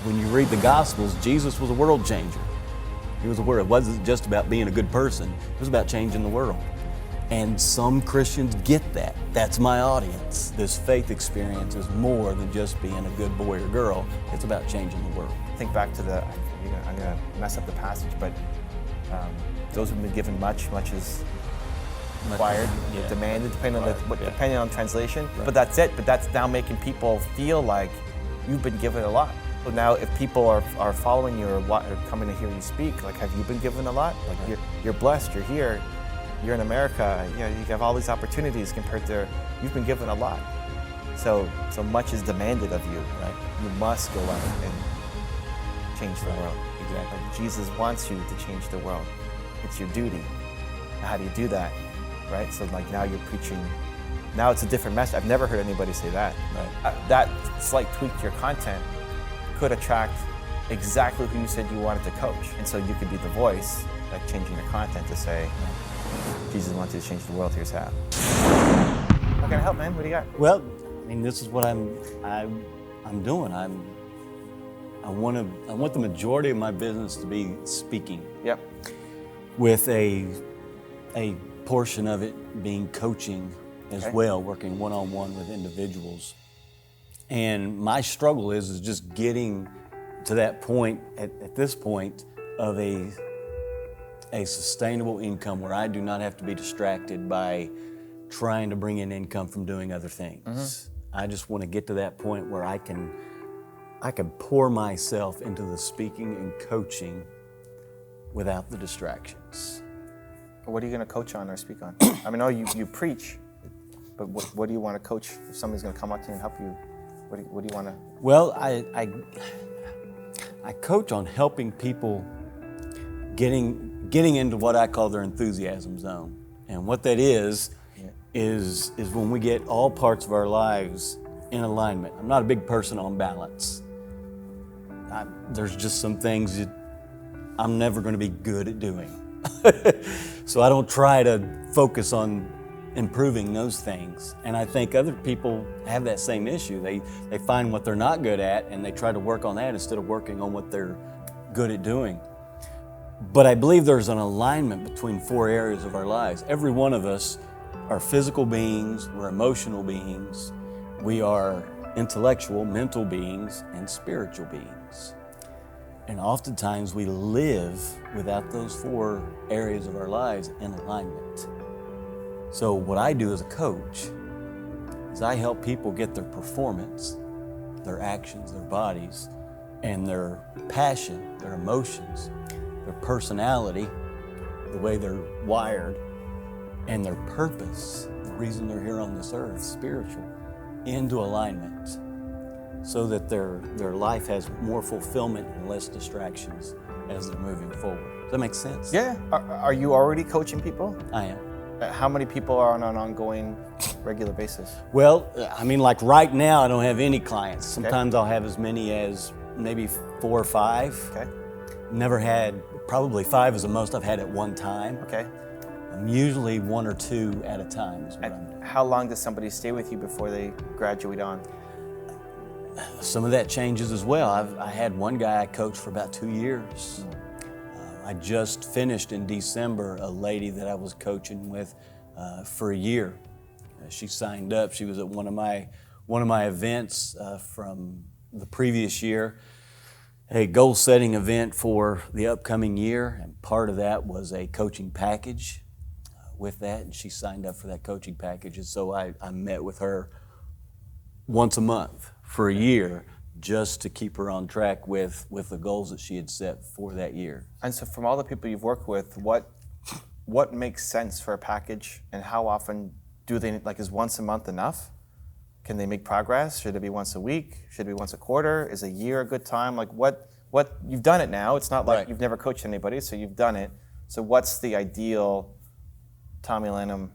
when you read the Gospels, Jesus was a world changer. He was a world. It wasn't just about being a good person. It was about changing the world. And some Christians get that. That's my audience. This faith experience is more than just being a good boy or girl. It's about changing the world. Think back to I'm going to mess up the passage, but those who've been given much is required, demanded, depending on translation. Right. But that's it. But that's now making people feel like you've been given a lot. So now, if people are following you or coming to hear you speak, like, have you been given a lot? Like, right. You're blessed. You're here. You're in America. You have all these opportunities compared to you've been given a lot. So much is demanded of you. Right? You must go out and change the world. Exactly. Like, Jesus wants you to change the world. It's your duty. How do you do that? Right? So like now you're preaching. Now it's a different message. I've never heard anybody say that. Right. That slight tweak to your content could attract exactly who you said you wanted to coach. And so you could be the voice, like changing your content to say, Jesus wants you to change the world, here's how. How can I help, man? What do you got? Well, I mean, this is what I'm doing. I want the majority of my business to be speaking. Yep. With a portion of it being coaching as well, working one-on-one with individuals. And my struggle is just getting to that point, at this point, of a sustainable income where I do not have to be distracted by trying to bring in income from doing other things. Mm-hmm. I just want to get to that point where I can pour myself into the speaking and coaching without the distractions. What are you going to coach on or speak on? I mean, you preach, but what do you want to coach if somebody's going to come up to you and help you? What do you want to? Well, I coach on helping people getting into what I call their enthusiasm zone. And what that is when we get all parts of our lives in alignment. I'm not a big person on balance. There's just some things that I'm never going to be good at doing. So I don't try to focus on improving those things. And I think other people have that same issue. They find what they're not good at and they try to work on that instead of working on what they're good at doing. But I believe there's an alignment between 4 areas of our lives. Every one of us are physical beings, we're emotional beings, we are intellectual, mental beings, and spiritual beings. And oftentimes we live without those 4 areas of our lives in alignment. So what I do as a coach is I help people get their performance, their actions, their bodies, and their passion, their emotions, their personality, the way they're wired, and their purpose, the reason they're here on this earth, spiritual, into alignment so that their life has more fulfillment and less distractions as they're moving forward. Does that make sense? Yeah. Are you already coaching people? I am. How many people are on an ongoing, regular basis? Well, I mean, like right now, I don't have any clients. Sometimes I'll have as many as maybe 4 or 5. Okay. Never had, probably 5 is the most I've had at one time. Okay. I'm usually 1 or 2 at a time is what I'm doing. How long does somebody stay with you before they graduate on? Some of that changes as well. I had one guy I coached for about 2 years. I just finished in December a lady that I was coaching with for a year. She signed up. She was at one of my events from the previous year, a goal-setting event for the upcoming year, and part of that was a coaching package with that, and she signed up for that coaching package. And so I met with her once a month for a year, just to keep her on track with the goals that she had set for that year. And so from all the people you've worked with, what makes sense for a package, and how often do they, like, is once a month enough? Can they make progress? Should it be once a week? Should it be once a quarter? Is a year a good time? Like what you've done it now. It's not like you've never coached anybody, so you've done it. So what's the ideal Tommy Lanham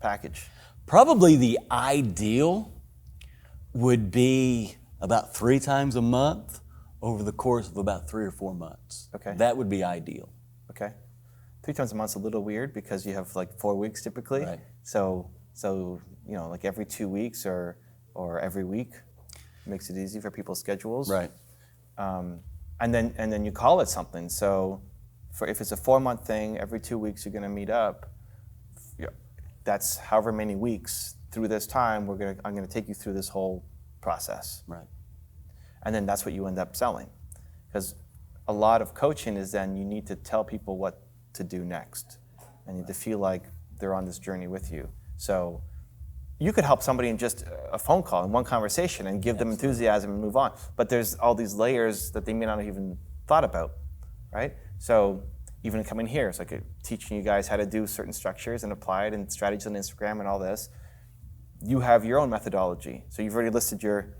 package? Probably the ideal would be about 3 times a month over the course of about 3 or 4 months. Okay. That would be ideal. Okay. 3 times a month's a little weird because you have like 4 weeks typically. Right. So you know, like every 2 weeks or every week makes it easy for people's schedules. Right. and then you call it something. So if it's a 4-month thing, every 2 weeks you're going to meet up. That's however many weeks through this time I'm going to take you through this whole process. Right. And then that's what you end up selling, because a lot of coaching is then you need to tell people what to do next, and you need to feel like they're on this journey with you. So you could help somebody in just a phone call, in one conversation, and give them enthusiasm and move on. But there's all these layers that they may not have even thought about, right? So even coming here, it's like teaching you guys how to do certain structures and apply it and strategies on Instagram and all this. You have your own methodology. So you've already listed your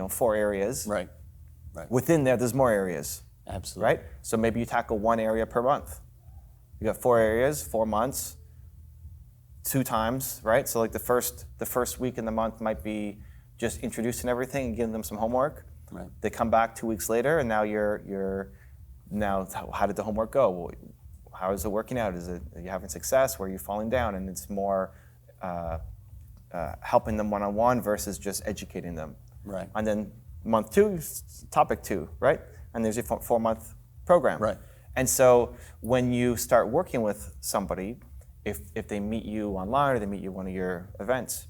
4 areas. Right. Within there's more areas. Absolutely. Right? So maybe you tackle 1 area per month. You got 4 areas, 4 months, 2 times, right? So like the first week in the month might be just introducing everything and giving them some homework. Right. They come back 2 weeks later, and now now how did the homework go? How is it working out? Are you having success? Where are you falling down? And it's more helping them one-on-one versus just educating them. Right. And then month 2, topic 2, right? And there's your 4-month program. Right. And so when you start working with somebody, if they meet you online or they meet you at one of your events,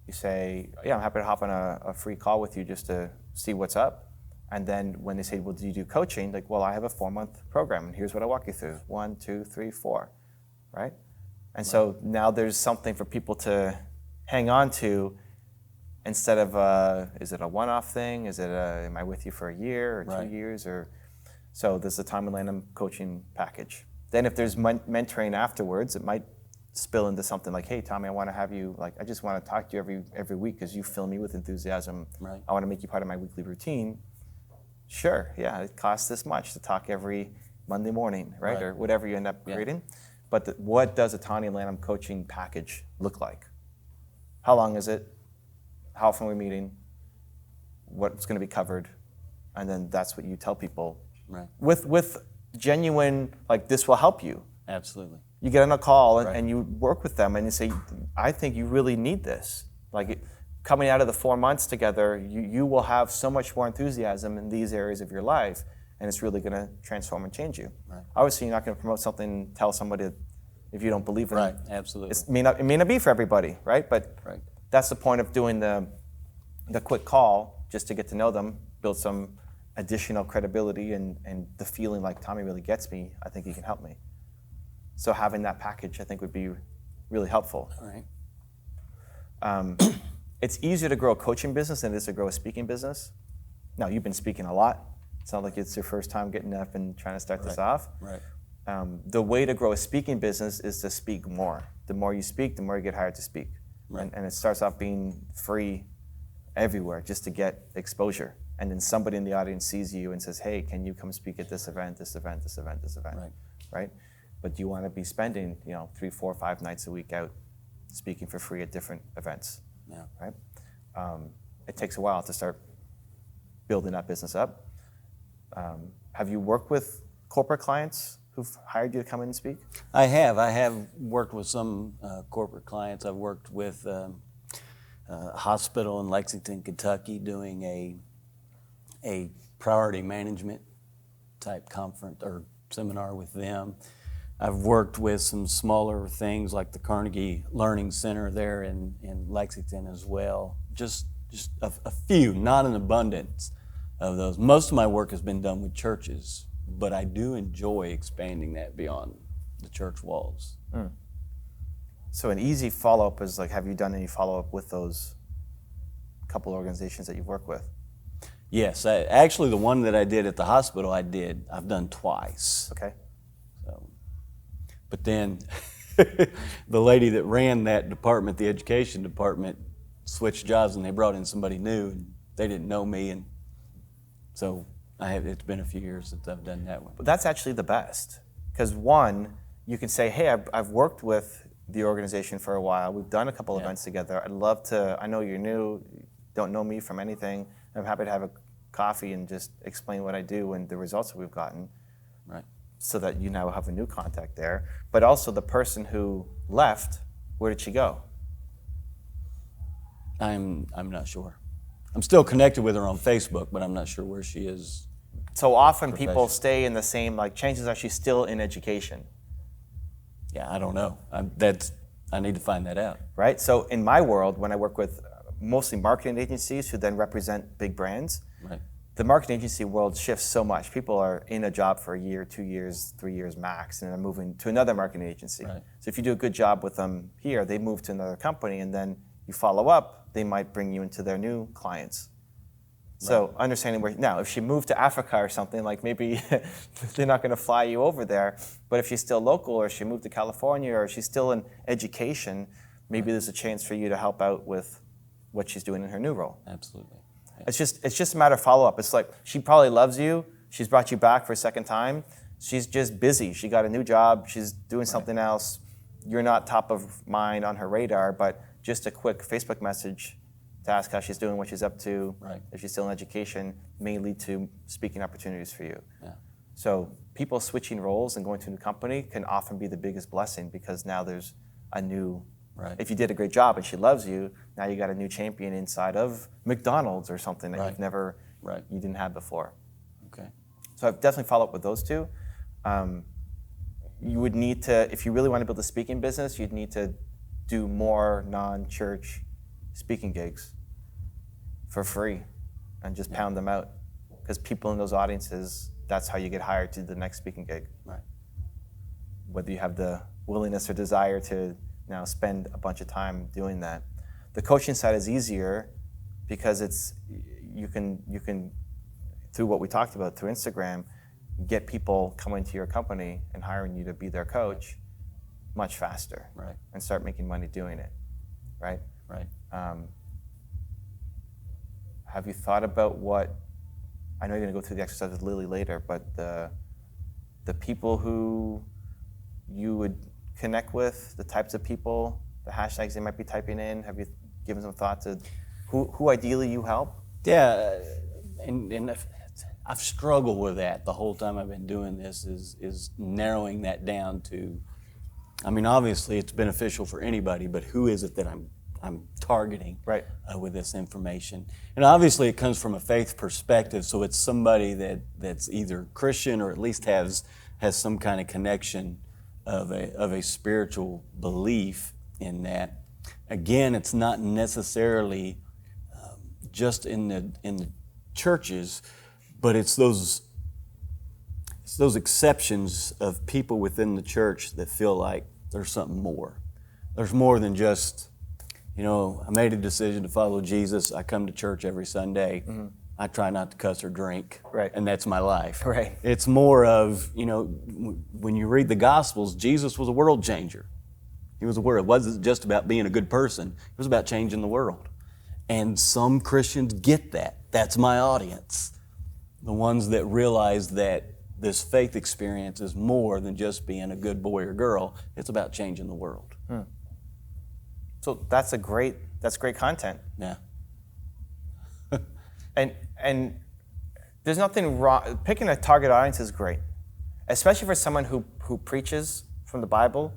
you say, yeah, I'm happy to hop on a free call with you just to see what's up. And then when they say, well, do you do coaching? Like, well, I have a 4-month program, and here's what I walk you through. 1, 2, 3, 4, right? And so now there's something for people to hang on to, instead of, is it a one-off thing? Is it am I with you for a year or 2 years? So there's the Tom and Lanham coaching package. Then if there's mentoring afterwards, it might spill into something like, hey, Tommy, I want to have you, I just want to talk to you every week because you fill me with enthusiasm. Right. I want to make you part of my weekly routine. Sure, yeah, it costs this much to talk every Monday morning, right? Or whatever you end up creating. But what does a Tommy and Lanham coaching package look like? How long is it? How often are we meeting? What's going to be covered? And then that's what you tell people. Right. With genuine, this will help you. Absolutely. You get on a call and you work with them and you say, I think you really need this. Coming out of the 4 months together, you will have so much more enthusiasm in these areas of your life, and it's really going to transform and change you. Right. Obviously, you're not going to promote something, tell somebody if you don't believe in it. Right, absolutely. It may not be for everybody, right? But that's the point of doing the quick call, just to get to know them, build some additional credibility and the feeling like Tommy really gets me, I think he can help me. So having that package, I think, would be really helpful. All right. It's easier to grow a coaching business than it is to grow a speaking business. Now, you've been speaking a lot. It's not like it's your first time getting up and trying to start this off. Right. The way to grow a speaking business is to speak more. The more you speak, the more you get hired to speak. Right. And it starts off being free everywhere just to get exposure. And then somebody in the audience sees you and says, hey, can you come speak at this event, this event, this event, this event? Right? But you want to be spending 3, 4, 5 nights a week out speaking for free at different events. Yeah. Right? It takes a while to start building that business up. Have you worked with corporate clients who've hired you to come in and speak? I have. I have worked with some corporate clients. I've worked with a hospital in Lexington, Kentucky, doing a priority management type conference or seminar with them. I've worked with some smaller things like the Carnegie Learning Center there in Lexington as well. Just a few, not an abundance of those. Most of my work has been done with churches, but I do enjoy expanding that beyond the church walls. Mm. So an easy follow-up is have you done any follow-up with those couple organizations that you've worked with? Yes, actually the one that I did at the hospital, I've done twice. Okay. But then the lady that ran that department, the education department, switched jobs and they brought in somebody new and they didn't know me, and so it's been a few years since I've done that one. But that's actually the best, because one, you can say, hey, I've worked with the organization for a while. We've done a couple events together. I'd love to, I know you're new, don't know me from anything. I'm happy to have a coffee and just explain what I do and the results that we've gotten. Right. So that you now have a new contact there. But also the person who left, where did she go? I'm not sure. I'm still connected with her on Facebook, but I'm not sure where she is. So often people stay in the same, like chances are she's still in education. Yeah, I don't know. I need to find that out. Right? So in my world, when I work with mostly marketing agencies who then represent big brands, Right. the marketing agency world shifts so much. People are in a job for a year, 2 years, 3 years max, and then moving to another marketing agency. Right. So if you do a good job with them here, they move to another company, and then you follow up, they might bring you into their new clients. So understanding where, now if she moved to Africa or something, like maybe they're not gonna fly you over there, but if she's still local or she moved to California or she's still in education, maybe there's a chance for you to help out with what she's doing in her new role. Absolutely. It's just a matter of follow-up. It's like she probably loves you. She's brought you back for a second time. She's just busy. She got a new job. She's doing something else. You're not top of mind on her radar, but just a quick Facebook message to ask how she's doing, what she's up to, if she's still in education, may lead to speaking opportunities for you. Yeah. So people switching roles and going to a new company can often be the biggest blessing because now there's a new, if you did a great job and she loves you, now you got a new champion inside of McDonald's or something that you've never, you didn't have before. Okay. So I've definitely followed up with those two. You would need to, if you really want to build a speaking business, you'd need to do more non-church speaking gigs for free and just pound them out. Because people in those audiences, that's how you get hired to the next speaking gig. Right. Whether you have the willingness or desire to now spend a bunch of time doing that. The coaching side is easier because it's you can through what we talked about through Instagram, get people coming to your company and hiring you to be their coach much faster. Right. And start making money doing it. Right? Right. Have you thought about what, I know you're going to go through the exercise with Lily later, but the people who you would connect with, the types of people, the hashtags they might be typing in, have you given some thought to who ideally you help? Yeah, and I've struggled with that the whole time I've been doing this, is narrowing that down to, I mean, obviously it's beneficial for anybody, but who is it that I'm targeting with this information? And obviously it comes from a faith perspective, so it's somebody that's either Christian or at least has some kind of connection of a spiritual belief in that. Again, it's not necessarily just in the churches, but it's those exceptions of people within the church that feel like there's something more. There's more than just, I made a decision to follow Jesus. I come to church every Sunday. Mm-hmm. I try not to cuss or drink, and that's my life. Right. It's more of, when you read the Gospels, Jesus was a world changer. He was a world. It wasn't just about being a good person. It was about changing the world. And some Christians get that. That's my audience. The ones that realize that this faith experience is more than just being a good boy or girl. It's about changing the world. So that's great content. Yeah. And there's nothing wrong. Picking a target audience is great, especially for someone who preaches from the Bible.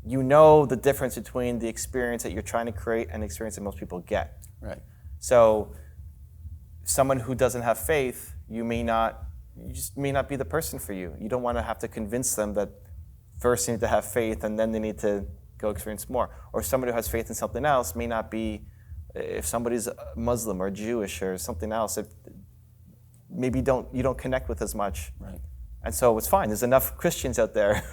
You know the difference between the experience that you're trying to create and the experience that most people get. Right. So someone who doesn't have faith, you just may not be the person for you. You don't want to have to convince them that first they need to have faith and then they need to go experience more. Or somebody who has faith in something else may not be, if somebody's Muslim or Jewish or something else, maybe you don't connect with as much. Right. And so it's fine. There's enough Christians out there,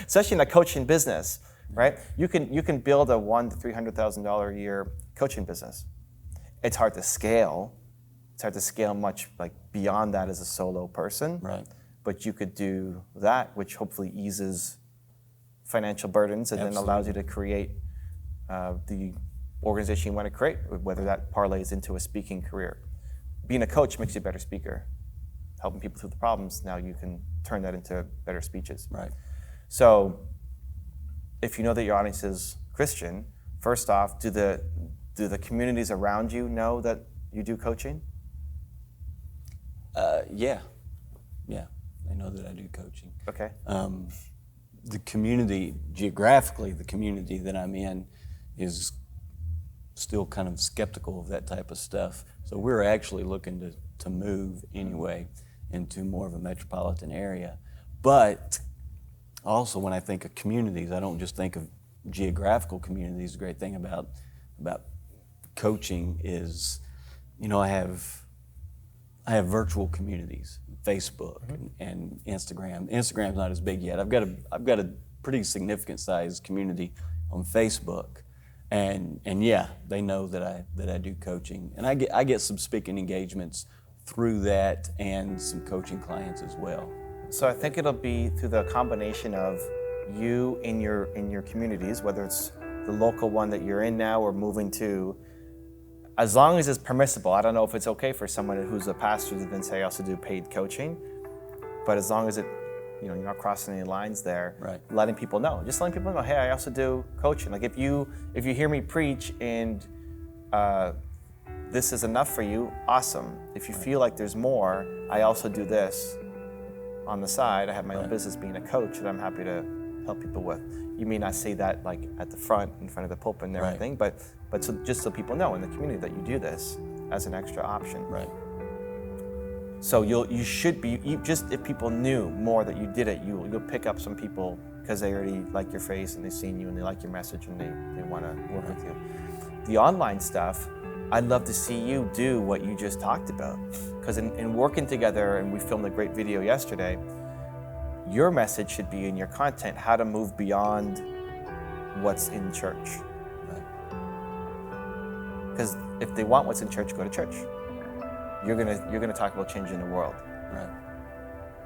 especially in a coaching business, right? You can build a $100,000 to $300,000 a year coaching business. It's hard to scale. It's hard to scale much beyond that as a solo person. Right. But you could do that, which hopefully eases financial burdens and then allows you to create the organization you want to create, whether that parlays into a speaking career. Being a coach makes you a better speaker. Helping people through the problems, now you can turn that into better speeches. Right. So if you know that your audience is Christian, first off, do the communities around you know that you do coaching? Yeah. They know that I do coaching. Okay. The community, geographically, the community that I'm in is still kind of skeptical of that type of stuff. So we're actually looking to move anyway into more of a metropolitan area. But also when I think of communities, I don't just think of geographical communities. The great thing about coaching is, I have virtual communities, Facebook and Instagram. Instagram's not as big yet. I've got a pretty significant sized community on Facebook, and yeah, they know that I do coaching, and I get some speaking engagements through that and some coaching clients as well. So I think it'll be through the combination of you in your communities, whether it's the local one that you're in now or moving to, as long as it's permissible. I don't know if it's okay for someone who's a pastor to then say, I also do paid coaching, but as long as you're not crossing any lines there, right. Letting people know, hey, I also do coaching. Like if you hear me preach and this is enough for you, awesome. If you feel like there's more, I also do this on the side. I have my own business being a coach that I'm happy to help people with. You may not say that like at the front, in front of the pulpit and everything, but just so people know in the community that you do this as an extra option. Right. So you should be, just if people knew more that you did it, you'll pick up some people because they already like your face and they've seen you and they like your message and they want to work with you. The online stuff, I'd love to see you do what you just talked about, because in working together, and we filmed a great video yesterday, your message should be in your content, how to move beyond what's in church. Because if they want what's in church, go to church. You're gonna talk about changing the world, right?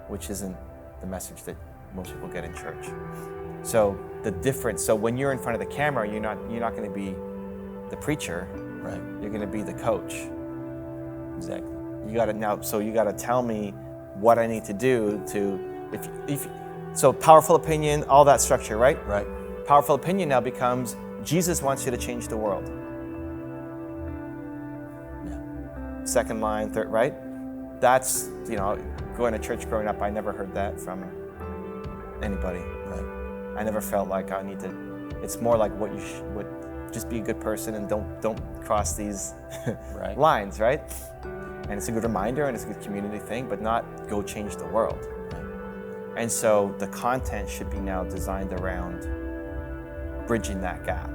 Which isn't the message that most people get in church. So the difference. So when you're in front of the camera, you're not going to be the preacher, right? You're going to be the coach. Exactly. You got to tell me what I need to do to so powerful opinion, all that structure, right? Right. Powerful opinion now becomes Jesus wants you to change the world. Second line, third, right? That's, going to church growing up, I never heard that from anybody. Right. I never felt like I need to, it's more like what you would just be a good person and don't cross these lines, right? And it's a good reminder and it's a good community thing, but not go change the world. Right. And so the content should be now designed around bridging that gap.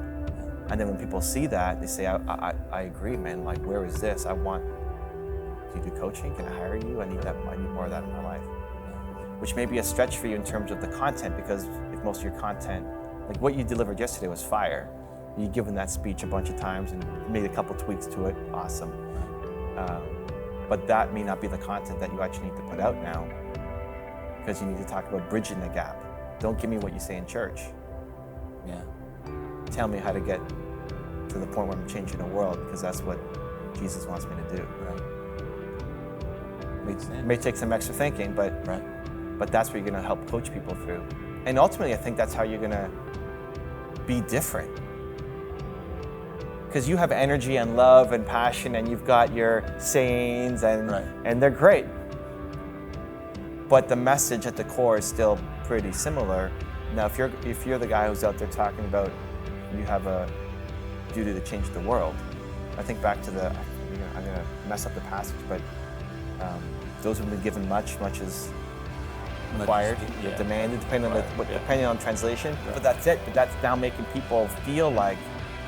And then when people see that, they say, I agree, man, like where is this? Do you do coaching? Can I hire you? I need more of that in my life. Which may be a stretch for you in terms of the content, because if most of your content, like what you delivered yesterday was fire. You've given that speech a bunch of times and made a couple tweaks to it, awesome. But that may not be the content that you actually need to put out now, because you need to talk about bridging the gap. Don't give me what you say in church. Yeah. Tell me how to get to the point where I'm changing the world, because that's what Jesus wants me to do. Right. It may take some extra thinking, but that's what you're going to help coach people through. And ultimately, I think that's how you're going to be different. Because you have energy and love and passion, and you've got your sayings, and they're great. But the message at the core is still pretty similar. Now, if you're the guy who's out there talking about you have a duty to change the world, I think back to I'm going to mess up the passage, but those who've been given much is required, demanded, depending on translation. Right. But that's it. But that's now making people feel like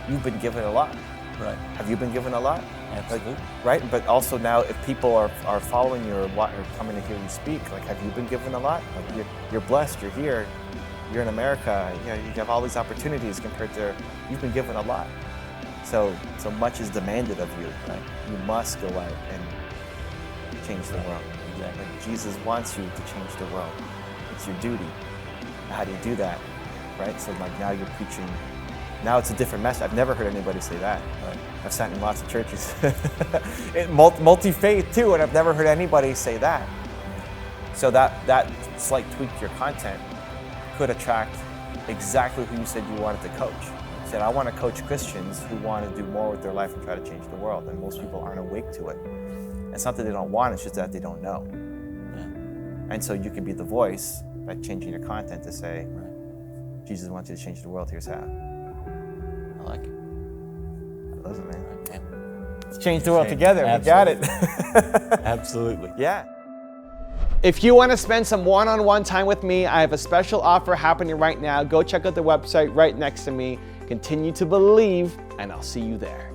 you've been given a lot. Right. Have you been given a lot? Absolutely. Right. But also now, if people are following you or coming to hear you speak, like, have you been given a lot? Like you're blessed. You're here. You're in America. You have all these opportunities compared to you've been given a lot. So much is demanded of you. Right? You must go out and change the world. Exactly. Like Jesus wants you to change the world. It's your duty. How do you do that? Right? So like now you're preaching. Now it's a different message. I've never heard anybody say that. Right. I've sat in lots of churches, multi-faith too, and I've never heard anybody say that. So that slight tweak to your content could attract exactly who you said you wanted to coach. You said, I want to coach Christians who want to do more with their life and try to change the world, and most people aren't awake to it. It's not that they don't want it, it's just that they don't know. Yeah. And so you can be the voice by changing your content to say, Jesus wants you to change the world, here's how. I like it. I love it, man. Yeah. Let's change the world together. Absolutely. We got it. Absolutely. Yeah. If you want to spend some one-on-one time with me, I have a special offer happening right now. Go check out the website right next to me. Continue to believe, and I'll see you there.